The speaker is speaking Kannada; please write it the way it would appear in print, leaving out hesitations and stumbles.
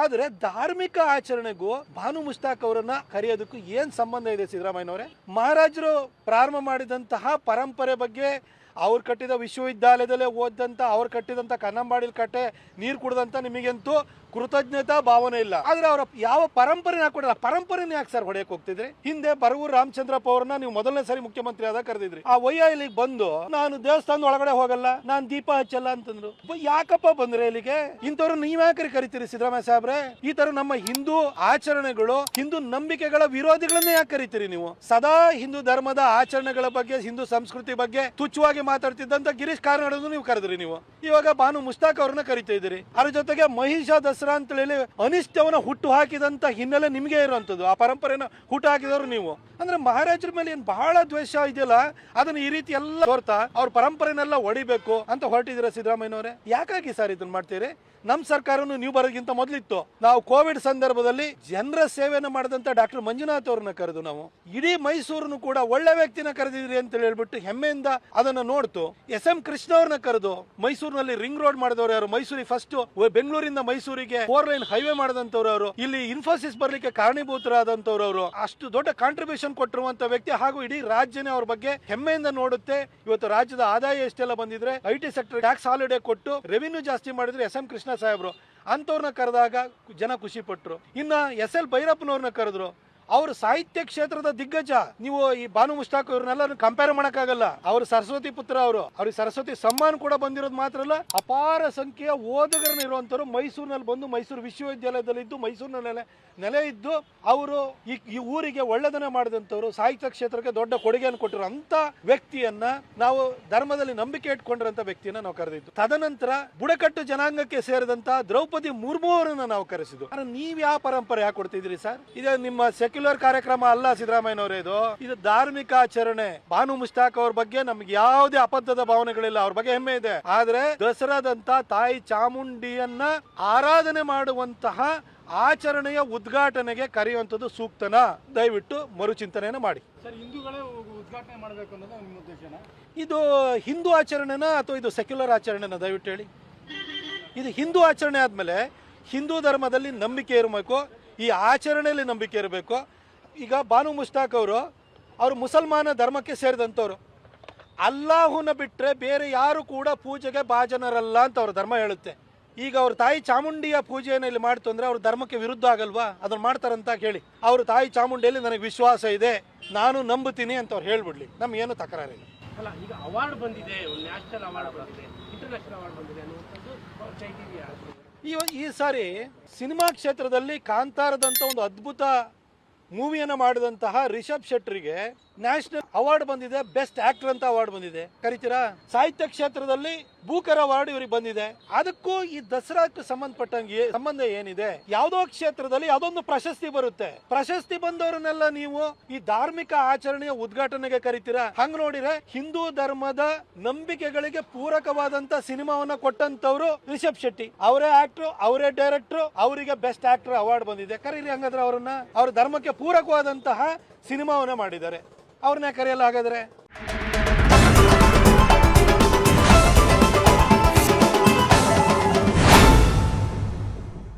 ಆದ್ರೆ ಧಾರ್ಮಿಕ ಆಚರಣೆಗೂ ಭಾನು ಮುಷ್ತಾಕ್ ಅವರನ್ನ ಕರೆಯೋದಕ್ಕೂ ಏನ್ ಸಂಬಂಧ ಇದೆ ಸಿದ್ದರಾಮಯ್ಯನವರೇ? ಮಹಾರಾಜರು ಪ್ರಾರಂಭ ಮಾಡಿದಂತಹ ಪರಂಪರೆ ಬಗ್ಗೆ, ಅವ್ರು ಕಟ್ಟಿದ ವಿಶ್ವವಿದ್ಯಾಲಯದಲ್ಲೇ ಓದಂತ, ಅವ್ರು ಕಟ್ಟಿದಂತ ಕನ್ನಂಬಾಡಿಲ್ ಕಟ್ಟೆ ನೀರು ಕುಡ್ದಂತ ನಿಮಗಂತೂ ಕೃತಜ್ಞತಾ ಭಾವನೆ ಇಲ್ಲ. ಆದ್ರೆ ಅವರ ಯಾವ ಪರಂಪರೆನ ಹಾಕೊಡಲ್ಲ. ಪರಂಪರೆನ ಯಾಕೆ ಸರ್ ಹೊಡೆಯಕ್ ಹೋಗ್ತಿದ್ರಿ? ಹಿಂದೆ ಬರಗೂರು ರಾಮಚಂದ್ರಪ್ಪ ಅವ್ರನ್ನ ನೀವು ಮೊದಲನೇ ಸಾರಿ ಮುಖ್ಯಮಂತ್ರಿ ಆದಾಗ ಕರೆದಿದ್ರಿ. ಆ ವಯ್ಯ ಇಲ್ಲಿಗೆ ಬಂದು ನಾನು ದೇವಸ್ಥಾನದ ಒಳಗಡೆ ಹೋಗಲ್ಲ, ನಾನು ದೀಪ ಹಚ್ಚಲ್ಲ ಅಂತಂದ್ರು. ಯಾಕಪ್ಪ ಬಂದ್ರೆ ಇಲ್ಲಿಗೆ? ಇಂಥವ್ರು ನೀವ್ಯಾಕ್ರಿ ಕರಿತೀರಿ ಸಿದ್ದರಾಮಯ್ಯ ಸಾಹೇಬ್ರೆ? ಈ ತರ ನಮ್ಮ ಹಿಂದೂ ಆಚರಣೆಗಳು, ಹಿಂದೂ ನಂಬಿಕೆಗಳ ವಿರೋಧಿಗಳನ್ನೇ ಯಾಕೆ ಕರಿತೀರಿ ನೀವು? ಸದಾ ಹಿಂದೂ ಧರ್ಮದ ಆಚರಣೆಗಳ ಬಗ್ಗೆ, ಹಿಂದೂ ಸಂಸ್ಕೃತಿ ಬಗ್ಗೆ ತುಚ್ಛವಾಗಿ ಮಾತಾಡ್ತಿದ್ದಂತ ಗಿರೀಶ್ ಕಾರ್ನಾಡ್ ನೀವು ಕರೆದ್ರಿ. ನೀವು ಇವಾಗ ಭಾನು ಮುಷ್ತಾಕ್ ಅವ್ರನ್ನ ಕರಿತಾ ಇದ್ದೀರಿ. ಅದ್ರ ಜೊತೆಗೆ ಮಹಿಷ ದಸರಾ ಅಂತ ಹೇಳಿ ಅನಿಷ್ಟವನ್ನ ಹುಟ್ಟು ಹಾಕಿದಂತ ಹಿನ್ನೆಲೆ ನಿಮ್ಗೆ ಇರುವಂತದ್ದು. ಆ ಪರಂಪರೆನ ಹುಟ್ಟು ಹಾಕಿದವರು ನೀವು. ಅಂದ್ರೆ ಮಹಾರಾಜರ ಮೇಲೆ ಏನ್ ಬಹಳ ದ್ವೇಷ ಇದೆಯಲ್ಲ, ಅದನ್ನ ಈ ರೀತಿ ಎಲ್ಲ ತೋರ್ತಾ ಅವ್ರ ಪರಂಪರೆನೆಲ್ಲ ಹೊಡಿಬೇಕು ಅಂತ ಹೊರಟಿದ್ದೀರಾ ಸಿದ್ದರಾಮಯ್ಯನವರೇ? ಯಾಕಾಗಿ ಸರ್ ಇದನ್ನ ಮಾಡ್ತೀರಿ? ನಮ್ ಸರ್ಕಾರನು ನೀವು ಬರೋದಕ್ಕಿಂತ ಮೊದಲಿತ್ತು. ನಾವು ಕೋವಿಡ್ ಸಂದರ್ಭದಲ್ಲಿ ಜನರ ಸೇವೆಯನ್ನು ಮಾಡಿದಂತ ಡಾಕ್ಟರ್ ಮಂಜುನಾಥ್ ಅವ್ರನ್ನ ಕರೆದು, ನಾವು ಇಡೀ ಮೈಸೂರನ್ನು ಕೂಡ ಒಳ್ಳೆ ವ್ಯಕ್ತಿನ ಕರೆದಿದ್ರಿ ಅಂತ ಹೇಳ್ಬಿಟ್ಟು ಹೆಮ್ಮೆಯಿಂದ ಅದನ್ನ ನೋಡ್ತು. SM ಕೃಷ್ಣ ಅವ್ರನ್ನ ಕರೆದು ಮೈಸೂರಿನಲ್ಲಿ ರಿಂಗ್ ರೋಡ್ ಮಾಡಿದವರು ಯಾರು? ಮೈಸೂರಿಗೆ ಫಸ್ಟ್ ಬೆಂಗಳೂರಿಂದ ಮೈಸೂರಿಗೆ 4 ಲೈನ್ ಹೈವೇ ಮಾಡಿದಂತವ್ರು ಅವರು. ಇಲ್ಲಿ ಇನ್ಫೋಸಿಸ್ ಬರ್ಲಿಕ್ಕೆ ಕಾರಣೀಭೂತರಾದಂತವ್ರು ಅವರು. ಅಷ್ಟು ದೊಡ್ಡ ಕಾಂಟ್ರಿಬ್ಯೂಷನ್ ಕೊಟ್ಟಿರುವಂತ ವ್ಯಕ್ತಿ. ಹಾಗೂ ಇಡೀ ರಾಜ್ಯನೇ ಅವ್ರ ಬಗ್ಗೆ ಹೆಮ್ಮೆಯಿಂದ ನೋಡುತ್ತೆ. ಇವತ್ತು ರಾಜ್ಯದ ಆದಾಯ ಎಷ್ಟೆಲ್ಲ ಬಂದಿದ್ರೆ, IT ಸೆಕ್ಟರ್ ಟ್ಯಾಕ್ಸ್ ಹಾಲಿಡೇ ಕೊಟ್ಟು ರೆವಿನ್ಯೂ ಜಾಸ್ತಿ ಮಾಡಿದ್ರೆ SM ಕೃಷ್ಣ ಸಾಹೇಬ್ರು ಅಂತವ್ರನ್ನ ಕರೆದಾಗ ಜನ ಖುಷಿ ಪಟ್ರು. ಇನ್ನ SL ಭೈರಪ್ಪನವ್ರನ್ನ ಕರೆದ್ರು. ಅವರು ಸಾಹಿತ್ಯ ಕ್ಷೇತ್ರದ ದಿಗ್ಗಜ. ನೀವು ಈ ಭಾನು ಮುಷ್ತಾಕ್ ಅವ್ರನ್ನೆಲ್ಲ ಕಂಪೇರ್ ಮಾಡಕ್ಕಾಗಲ್ಲ. ಅವರು ಸರಸ್ವತಿ ಪುತ್ರ. ಅವ್ರಿಗೆ ಸರಸ್ವತಿ ಸಮ್ಮಾನ ಕೂಡ ಬಂದಿರೋದು ಮಾತ್ರ ಅಲ್ಲ, ಅಪಾರ ಸಂಖ್ಯೆಯ ಓದುಗರನ್ನ ಇರುವಂತವ್ರು. ಮೈಸೂರಿನಲ್ಲಿ ಬಂದು ಮೈಸೂರು ವಿಶ್ವವಿದ್ಯಾಲಯದಲ್ಲಿ ಇದ್ದು, ಮೈಸೂರಿನಲ್ಲಿ ನೆಲೆ ಇದ್ದು ಅವರು ಈ ಊರಿಗೆ ಒಳ್ಳೆದನ್ನ ಮಾಡಿದಂತವ್ರು, ಸಾಹಿತ್ಯ ಕ್ಷೇತ್ರಕ್ಕೆ ದೊಡ್ಡ ಕೊಡುಗೆಯನ್ನು ಕೊಟ್ಟರು. ಅಂತ ವ್ಯಕ್ತಿಯನ್ನ ನಾವು ಧರ್ಮದಲ್ಲಿ ನಂಬಿಕೆ ಇಟ್ಕೊಂಡಿರೋಂಥ ವ್ಯಕ್ತಿಯನ್ನ ನಾವು ಕರೆದಿದ್ದು. ತದನಂತರ ಬುಡಕಟ್ಟು ಜನಾಂಗಕ್ಕೆ ಸೇರಿದಂತ ದ್ರೌಪದಿ ಮುರ್ಮು ಅವರನ್ನ ನಾವು ಕರೆಸಿದ್ದು. ನೀವ್ ಯಾವ ಪರಂಪರೆ ಯಾಕೆ ಕೊಡ್ತಿದ್ರಿ ಸರ್? ಇದೇ ನಿಮ್ಮ ಸೆಕ್ಯುಲರ್ ಕಾರ್ಯಕ್ರಮ ಅಲ್ಲ ಸಿದ್ದರಾಮಯ್ಯನವರೇ. ಇದು ಧಾರ್ಮಿಕ ಆಚರಣೆ. ಭಾನು ಮುಷ್ತಾಕ್ ಅವ್ರ ಬಗ್ಗೆ ನಮ್ಗೆ ಯಾವುದೇ ಅಬದ್ಧದ ಭಾವನೆಗಳಿಲ್ಲ. ಅವ್ರ ಬಗ್ಗೆ ಹೆಮ್ಮೆ ಇದೆ. ಆದ್ರೆ ದಸರಾದಂತ ತಾಯಿ ಚಾಮುಂಡಿಯನ್ನ ಆರಾಧನೆ ಮಾಡುವಂತಹ ಆಚರಣೆಯ ಉದ್ಘಾಟನೆಗೆ ಕರೆಯುವಂಥದ್ದು ಸೂಕ್ತನ? ದಯವಿಟ್ಟು ಮರುಚಿಂತನೆಯನ್ನು ಮಾಡಿ. ಹಿಂದೂಗಳೇ ಉದ್ಘಾಟನೆ ಮಾಡಬೇಕು ಅನ್ನೋದು ನಿಮ್ಮ ಉದ್ದೇಶನ? ಇದು ಹಿಂದೂ ಆಚರಣೆನ ಅಥವಾ ಇದು ಸೆಕ್ಯುಲರ್ ಆಚರಣೆನ? ದಯವಿಟ್ಟು ಹೇಳಿ. ಇದು ಹಿಂದೂ ಆಚರಣೆ ಆದ್ಮೇಲೆ ಹಿಂದೂ ಧರ್ಮದಲ್ಲಿ ನಂಬಿಕೆ ಇರಬೇಕು, ಈ ಆಚರಣೆಯಲ್ಲಿ ನಂಬಿಕೆ ಇರಬೇಕು. ಈಗ ಭಾನು ಮುಷ್ತಾಕ್ ಅವರು ಮುಸಲ್ಮಾನ ಧರ್ಮಕ್ಕೆ ಸೇರಿದಂಥವ್ರು. ಅಲ್ಲಾಹುನ ಬಿಟ್ಟರೆ ಬೇರೆ ಯಾರು ಕೂಡ ಪೂಜೆಗೆ ಭಾಜನರಲ್ಲ ಅಂತ ಅವ್ರ ಧರ್ಮ ಹೇಳುತ್ತೆ. ಈಗ ಅವ್ರ ತಾಯಿ ಚಾಮುಂಡಿಯ ಪೂಜೆಯನ್ನು ಇಲ್ಲಿ ಮಾಡ್ತು ಅಂದ್ರೆ ಅವ್ರ ಧರ್ಮಕ್ಕೆ ವಿರುದ್ಧ ಆಗಲ್ವಾ? ಅದನ್ನ ಮಾಡ್ತಾರಂತ ಕೇಳಿ. ಅವರು ತಾಯಿ ಚಾಮುಂಡಿಯಲ್ಲಿ ನನಗೆ ವಿಶ್ವಾಸ ಇದೆ, ನಾನು ನಂಬುತ್ತೀನಿ ಅಂತ ಅವ್ರು ಹೇಳ್ಬಿಡ್ಲಿ, ನಮ್ಗೇನು ತಕರಾರಿಲ್ಲ. ಅಲ್ಲ, ಈಗ ಅವಾರ್ಡ್ ಬಂದಿದೆ, ನ್ಯಾಷನಲ್ ಅವಾರ್ಡ್ ಬಂದಿದೆ, ಇಂಟರ್ನ್ಯಾಷನಲ್ ಅವಾರ್ಡ್ ಬಂದಿದೆ ಅನ್ನುವಂಥದ್ದು ಈ ಸಾರಿ ಸಿನಿಮಾ ಕ್ಷೇತ್ರದಲ್ಲಿ ಕಾಂತಾರದಂತ ಒಂದು ಅದ್ಭುತ ಮೂವಿಯನ್ನ ಮಾಡಿದಂತಹ ರಿಷಬ್ ಶೆಟ್ಟರಿಗೆ ನ್ಯಾಷನಲ್ ಅವಾರ್ಡ್ ಬಂದಿದೆ. ಬೆಸ್ಟ್ ಆಕ್ಟರ್ ಅಂತ ಅವಾರ್ಡ್ ಬಂದಿದೆ. ಕರಿತೀರಾ? ಸಾಹಿತ್ಯ ಕ್ಷೇತ್ರದಲ್ಲಿ ಬೂಕರ್ ಅವಾರ್ಡ್ ಇವ್ರಿಗೆ ಬಂದಿದೆ. ಅದಕ್ಕೂ ಈ ದಸರಾಕ್ಕೆ ಸಂಬಂಧಪಟ್ಟಂಗೆ ಸಂಬಂಧ ಏನಿದೆ? ಯಾವುದೋ ಕ್ಷೇತ್ರದಲ್ಲಿ ಯಾವುದೊಂದು ಪ್ರಶಸ್ತಿ ಬರುತ್ತೆ. ಪ್ರಶಸ್ತಿ ಬಂದವರನ್ನೆಲ್ಲ ನೀವು ಈ ಧಾರ್ಮಿಕ ಆಚರಣೆಯ ಉದ್ಘಾಟನೆಗೆ ಕರಿತೀರಾ? ಹಂಗ್ ನೋಡಿದ್ರೆ ಹಿಂದೂ ಧರ್ಮದ ನಂಬಿಕೆಗಳಿಗೆ ಪೂರಕವಾದಂತ ಸಿನಿಮಾವನ್ನ ಕೊಟ್ಟಂತವ್ರು ರಿಷಬ್ ಶೆಟ್ಟಿ. ಅವರೇ ಆಕ್ಟರ್, ಅವರೇ ಡೈರೆಕ್ಟರ್, ಅವರಿಗೆ ಬೆಸ್ಟ್ ಆಕ್ಟರ್ ಅವಾರ್ಡ್ ಬಂದಿದೆ. ಕರೀರಿ ಹಂಗಾದ್ರೆ ಅವ್ರನ್ನ. ಅವ್ರ ಧರ್ಮಕ್ಕೆ ಪೂರಕವಾದಂತಹ ಸಿನಿಮಾವನ್ನ ಮಾಡಿದ್ದಾರೆ. ಅವ್ರನ್ನ ಕರೆಯಲ್ಲ ಹಾಗಾದ್ರೆ?